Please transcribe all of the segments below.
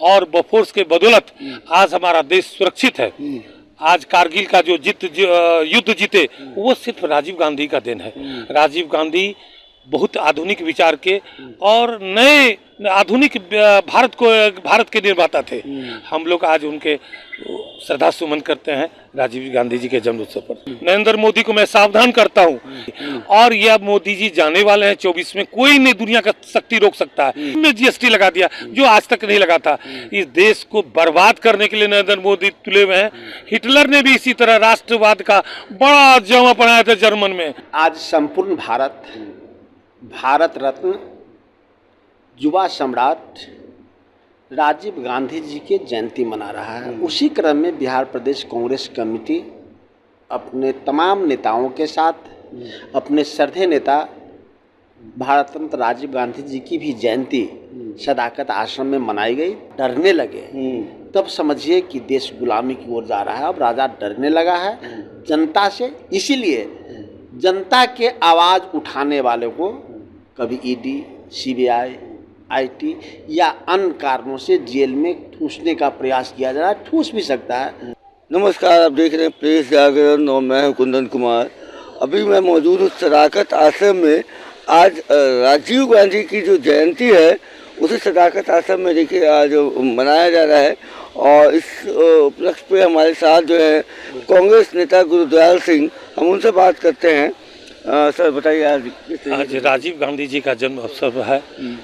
और बोफोर्स के बदौलत आज हमारा देश सुरक्षित है। आज कारगिल का जो युद्ध जीते वो सिर्फ राजीव गांधी का देन है। राजीव गांधी बहुत आधुनिक विचार के और नए आधुनिक भारत के निर्माता थे। हम लोग आज उनके श्रद्धा सुमन करते हैं राजीव गांधी जी के जन्म उत्सव पर। नरेंद्र मोदी को मैं सावधान करता हूं और यह मोदी जी जाने वाले हैं 24 में। कोई नहीं दुनिया का शक्ति रोक सकता है। में जीएसटी लगा दिया जो आज तक नहीं लगा था। इस देश को बर्बाद करने के लिए नरेंद्र मोदी तुले हुए हैं। हिटलर ने भी इसी तरह राष्ट्रवाद का बड़ा जमा बनाया था जर्मन में। आज संपूर्ण भारत रत्न युवा सम्राट राजीव गांधी जी की जयंती मना रहा है। उसी क्रम में बिहार प्रदेश कांग्रेस कमेटी अपने तमाम नेताओं के साथ अपने श्रद्धेय नेता भारत रत्न राजीव गांधी जी की भी जयंती सदाकत आश्रम में मनाई गई। डरने लगे तब समझिए कि देश गुलामी की ओर जा रहा है। अब राजा डरने लगा है जनता से, इसीलिए जनता के आवाज़ उठाने वाले को कभी ईडी, सीबीआई, आईटी या अन्य कारणों से जेल में ठूसने का प्रयास किया जा रहा है। ठूस भी सकता है। नमस्कार, आप देख रहे हैं प्रेस जागरण और मैं हूं कुंदन कुमार। अभी मैं मौजूद हूँ सदाकत आश्रम में। आज राजीव गांधी की जो जयंती है उसी सदाकत आश्रम में देखिए आज मनाया जा रहा है। और इस उपलक्ष्य पे हमारे साथ जो है कांग्रेस नेता गुरुदयाल सिंह, हम उनसे बात करते हैं। सर बताइए आज राजीव गांधी जी का जन्म अवसर है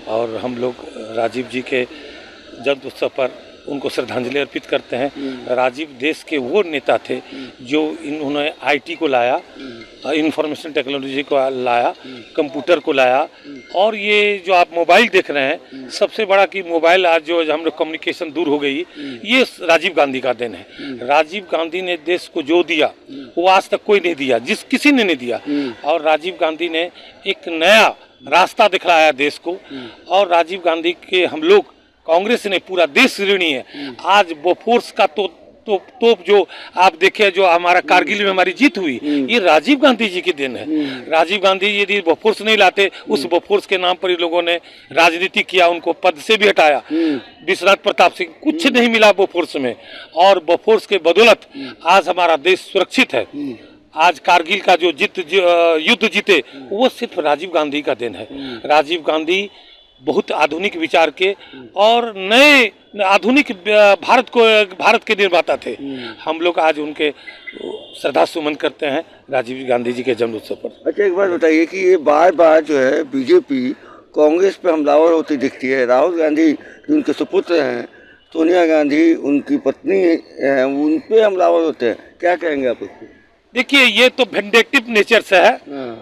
और हम लोग राजीव जी के जन्म उत्सव पर उनको श्रद्धांजलि अर्पित करते हैं। राजीव देश के वो नेता थे जो इन्होंने आईटी को लाया, इंफॉर्मेशन टेक्नोलॉजी को लाया, कंप्यूटर को लाया। और ये जो आप मोबाइल देख रहे हैं, सबसे बड़ा कि मोबाइल आज जो हम लोग कम्युनिकेशन दूर हो गई, ये राजीव गांधी का देन है। राजीव गांधी ने देश को जो दिया वो आज तक कोई नहीं दिया, किसी ने नहीं दिया। और राजीव गांधी ने एक नया रास्ता दिखलाया देश को। और राजीव गांधी के हम लोग कांग्रेस ने पूरा देश ऋणी है। आज बोफोर्स का तोप जो आप देखे, जो हमारा कारगिल में हमारी जीत हुई, ये राजीव गांधी जी के दिन है। राजीव गांधी यदि बोफोर्स नहीं लाते, उस बोफोर्स के नाम पर ही लोगों ने राजनीति किया, उनको पद से भी हटाया। विश्वनाथ प्रताप सिंह, कुछ नहीं मिला बोफोर्स में। और बोफोर्स के बदौलत आज हमारा देश सुरक्षित है। आज कारगिल का जो युद्ध जीते वो सिर्फ राजीव गांधी का दिन है। राजीव गांधी बहुत आधुनिक विचार के और नए आधुनिक भारत के निर्माता थे। हम लोग आज उनके श्रद्धा सुमन करते हैं राजीव गांधी जी के जन्म उत्सव पर। अच्छा, एक बात बताइए कि ये बार बार जो है बीजेपी कांग्रेस पे हमलावर होती दिखती है। राहुल गांधी उनके सुपुत्र हैं, सोनिया गांधी उनकी पत्नी हैं, उन पे हमलावर होते हैं। क्या कहेंगे आप उसको? देखिए, ये तो वेंडिक्टिव नेचर से है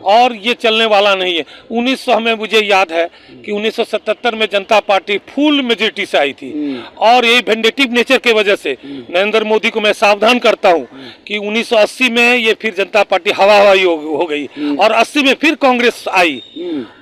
और ये चलने वाला नहीं है। 1900 में मुझे याद है कि 1977 में जनता पार्टी फुल मेजोरिटी से आई थी। और ये वेंडिक्टिव नेचर के वजह से नरेंद्र मोदी को मैं सावधान करता हूं कि 1980 में ये फिर जनता पार्टी हवाई हो गई और 80 में फिर कांग्रेस आई।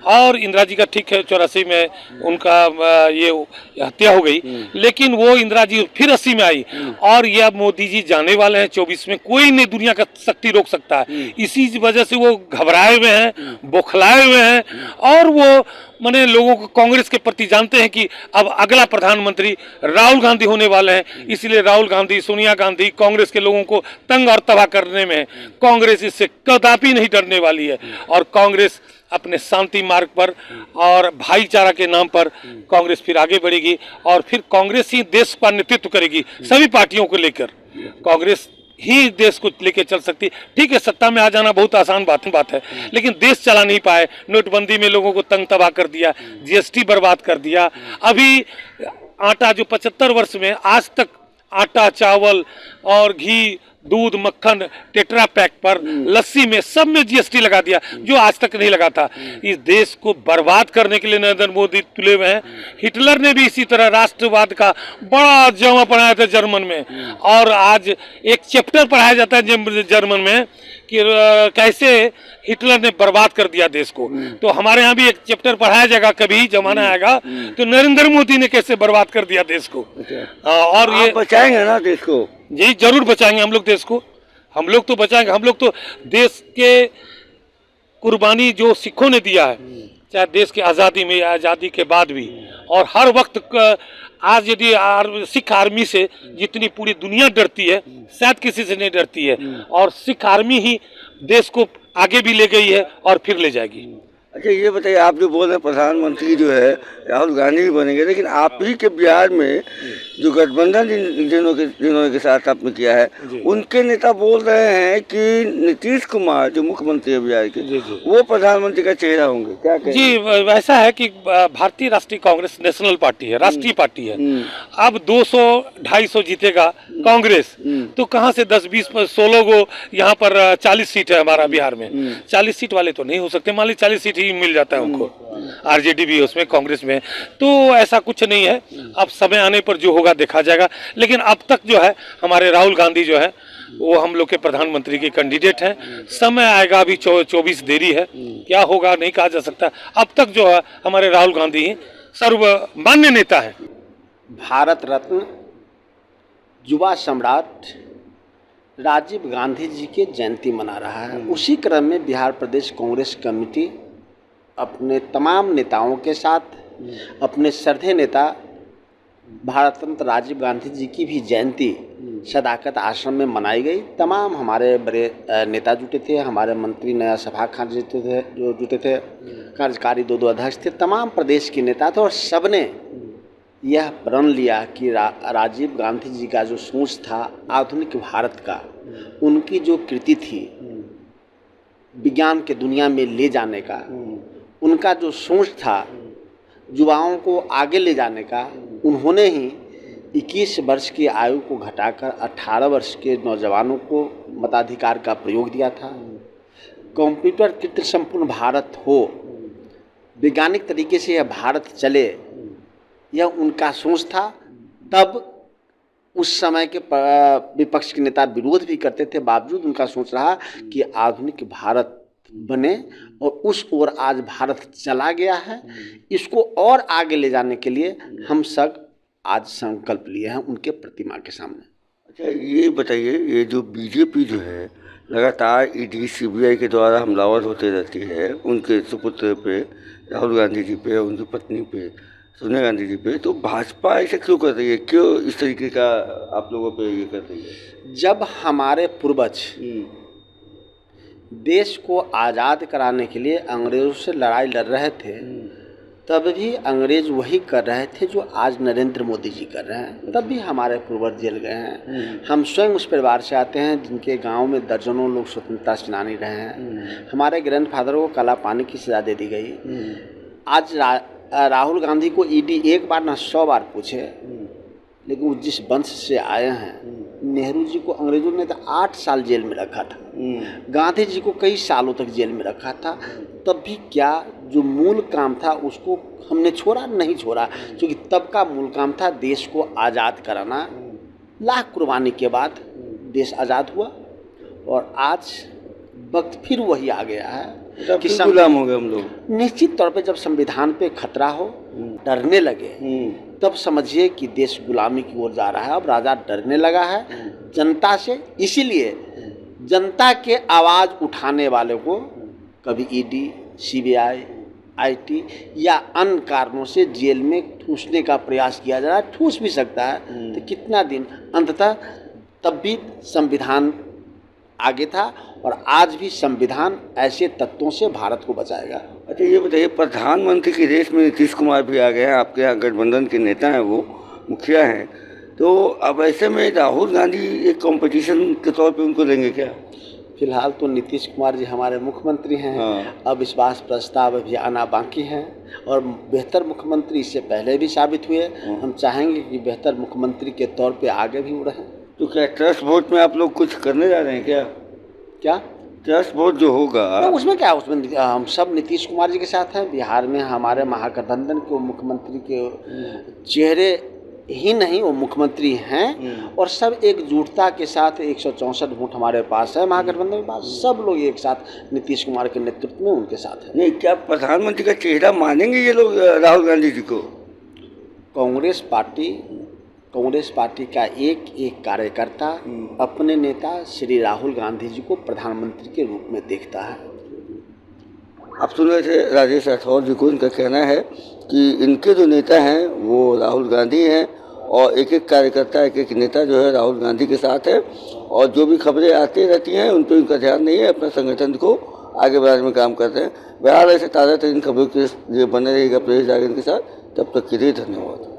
और इंदिरा जी का ठीक है 84 में उनका ये हत्या हो गई, लेकिन वो इंदिरा जी फिर 80 में आई। और ये अब मोदी जी जाने वाले हैं 24 में। कोई नहीं दुनिया का शक्ति रोक सकता है। इसी वजह से वो घबराए हुए हैं, बौखलाए हुए हैं। और वो माने लोगों को कांग्रेस के प्रति जानते हैं कि अब अगला प्रधानमंत्री राहुल गांधी होने वाले हैं। इसलिए राहुल गांधी, सोनिया गांधी कांग्रेस के लोगों को तंग और तबाह करने में कांग्रेस इससे कदापि नहीं डरने वाली है। और कांग्रेस अपने शांति मार्ग पर और भाईचारा के नाम पर कांग्रेस फिर आगे बढ़ेगी और फिर कांग्रेस ही देश का नेतृत्व करेगी। सभी पार्टियों को लेकर कांग्रेस ही देश को लेकर चल सकती। ठीक है, सत्ता में आ जाना बहुत आसान बात है, लेकिन देश चला नहीं पाए। नोटबंदी में लोगों को तंग तबाह कर दिया, जीएसटी बर्बाद कर दिया। अभी आटा जो 75 वर्ष में आज तक आटा, चावल और घी, दूध, मक्खन, टेट्रा पैक पर, लस्सी में, सब में जीएसटी लगा दिया जो आज तक नहीं लगा था। इस देश को बर्बाद करने के लिए नरेंद्र मोदी तुले हुए हैं। हिटलर ने भी इसी तरह राष्ट्रवाद का बड़ा जमा बनाया था जर्मन में। और आज एक चैप्टर पढ़ाया जाता है जर्मन में कि कैसे हिटलर ने बर्बाद कर दिया देश को। तो हमारे यहाँ भी एक चैप्टर पढ़ाया जाएगा, कभी जमाना आएगा तो नरेंद्र मोदी ने कैसे बर्बाद कर दिया देश को। और ये बचाएंगे ना देश को? जी जरूर बचाएंगे हम लोग देश को। हम लोग तो बचाएंगे। हम लोग तो देश के कुर्बानी जो सिखों ने दिया है, चाहे देश की आज़ादी में, आज़ादी के बाद भी, और हर वक्त आज यदि सिख आर्मी से जितनी पूरी दुनिया डरती है, शायद किसी से नहीं डरती है, और सिख आर्मी ही देश को आगे भी ले गई है और फिर ले जाएगी। अच्छा ये बताइए, आप जो बोल रहे हैं प्रधानमंत्री जो है राहुल गांधी भी बनेंगे, लेकिन आप ही के बिहार में जो गठबंधन जिन्होंने के साथ आपने किया है, उनके नेता बोल रहे हैं कि नीतीश कुमार जो मुख्यमंत्री है बिहार के, वो प्रधानमंत्री का चेहरा होंगे। क्या कहें? जी, वैसा है कि भारतीय राष्ट्रीय कांग्रेस नेशनल पार्टी है, राष्ट्रीय पार्टी है। अब 200-250 जीतेगा कांग्रेस, तो कहाँ से 10-20 16 को यहाँ पर 40 सीट है हमारा बिहार में। 40 सीट वाले तो नहीं हो सकते, मान ली 40 सीट ही मिल जाता है उनको, आरजेडी भी उसमें, कांग्रेस में, तो ऐसा कुछ नहीं है। अब समय आने पर जो होगा देखा जाएगा, लेकिन अब तक जो है हमारे राहुल गांधी जो है वो हम लोग के प्रधानमंत्री के कैंडिडेट हैं। समय आएगा, अभी 24 देरी है, क्या होगा नहीं कहा जा सकता। अब तक जो है हमारे राहुल गांधी ही सर्वमान्य नेता है। भारत रत्न युवा सम्राट राजीव गांधी जी के जयंती मना रहा है। उसी क्रम में बिहार प्रदेश कांग्रेस कमेटी अपने तमाम नेताओं के साथ अपने श्रद्धेय नेता भारत रत्न राजीव गांधी जी की भी जयंती सदाकत आश्रम में मनाई गई। तमाम हमारे बड़े नेता जुटे थे, हमारे मंत्री नया सभा खान जुटे थे, कार्यकारी 2 अध्यक्ष थे, तमाम प्रदेश के नेता थे, और सबने यह प्रण लिया कि राजीव गांधी जी का जो सोच था आधुनिक भारत का, उनकी जो कृति थी विज्ञान के दुनिया में ले जाने का, उनका जो सोच था युवाओं को आगे ले जाने का, उन्होंने ही 21 वर्ष की आयु को घटाकर 18 वर्ष के नौजवानों को मताधिकार का प्रयोग दिया था। कंप्यूटर कृत संपूर्ण भारत हो, वैज्ञानिक तरीके से यह भारत चले, यह उनका सोच था। तब उस समय के विपक्ष के नेता विरोध भी करते थे, बावजूद उनका सोच रहा कि आधुनिक भारत बने, और उस ओर आज भारत चला गया है। इसको और आगे ले जाने के लिए हम सब आज संकल्प लिए हैं उनके प्रतिमा के सामने। अच्छा ये बताइए, ये जो बीजेपी जो है लगातार ईडी सीबीआई के द्वारा हमलावर होते रहती है उनके सुपुत्र पे, राहुल गांधी जी पे, उनकी पत्नी पे, सोनिया गांधी जी पे, तो भाजपा ऐसे क्यों कर रही है? क्यों इस तरीके का आप लोगों पे ये कर रही है? जब हमारे पूर्वज देश को आज़ाद कराने के लिए अंग्रेज़ों से लड़ाई लड़ रहे थे, तब भी अंग्रेज़ वही कर रहे थे जो आज नरेंद्र मोदी जी कर रहे हैं। तब भी हमारे पूर्वज जेल गए हैं। हम स्वयं उस परिवार से आते हैं जिनके गांव में दर्जनों लोग स्वतंत्रता सेनानी रहे हैं। हमारे ग्रैंडफादर को काला पानी की सज़ा दे दी गई। आज राहुल गांधी को ईडी एक बार ना 100 बार पूछे, लेकिन वो जिस वंश से आए हैं, नेहरू जी को अंग्रेजों ने तो 8 साल जेल में रखा था, गांधी जी को कई सालों तक जेल में रखा था, तब भी क्या जो मूल काम था उसको हमने छोड़ा? नहीं छोड़ा, क्योंकि तब का मूल काम था देश को आज़ाद कराना। लाख कुर्बानी के बाद देश आज़ाद हुआ, और आज वक्त फिर वही आ गया है कि गुलाम हो गए हम लोग। निश्चित तौर पे जब संविधान पे खतरा हो, डरने लगे, तब समझिए कि देश गुलामी की ओर जा रहा है। अब राजा डरने लगा है जनता से, इसीलिए जनता के आवाज़ उठाने वाले को कभी ईडी, सीबीआई, आईटी या अन्य कारणों से जेल में ठूसने का प्रयास किया जा रहा है। ठूस भी सकता है तो कितना दिन, अंततः तब भी संविधान आगे था, और आज भी संविधान ऐसे तत्वों से भारत को बचाएगा। अच्छा ये बताइए, प्रधानमंत्री की रेस में नीतीश कुमार भी आ गए हैं, आपके यहाँ गठबंधन के नेता हैं, वो मुखिया हैं, तो अब ऐसे में राहुल गांधी एक कंपटीशन के तौर पे उनको लेंगे क्या? फिलहाल तो नीतीश कुमार जी हमारे मुख्यमंत्री हैं। हाँ। अब इस बात प्रस्ताव अभी आना बाकी है, और बेहतर मुख्यमंत्री इससे पहले भी साबित हुए। हम चाहेंगे कि बेहतर मुख्यमंत्री के तौर पे आगे भी रहें। तो क्या ट्रस्ट वोट में आप लोग कुछ करने जा रहे हैं क्या? क्या ट्रस्ट वोट जो होगा तो उसमें क्या, उसमें हम सब नीतीश कुमार जी के साथ हैं। बिहार में हमारे महागठबंधन के मुख्यमंत्री के चेहरे ही नहीं, वो मुख्यमंत्री हैं, और सब एकजुटता के साथ 164 वोट हमारे पास है महागठबंधन के पास। सब लोग एक साथ नीतीश कुमार के नेतृत्व में उनके साथ हैं। नहीं, क्या प्रधानमंत्री का चेहरा मानेंगे ये लोग राहुल गांधी जी को? कांग्रेस पार्टी का एक एक कार्यकर्ता अपने नेता श्री राहुल गांधी जी को प्रधानमंत्री के रूप में देखता है। आप सुन रहे थे राजेश राठौर जी को। इनका कहना है कि इनके जो नेता हैं वो राहुल गांधी हैं और एक एक कार्यकर्ता, एक एक नेता जो है राहुल गांधी के साथ है और जो भी खबरें आती रहती हैं उन पर उनका ध्यान नहीं है, अपना संगठन को आगे बढ़ाने में काम करते हैं। बहरहाल ऐसे ताज़ा तरीन खबरों के लिए बने रहेगा प्रेस जागरण के साथ। तब तक के लिए धन्यवाद।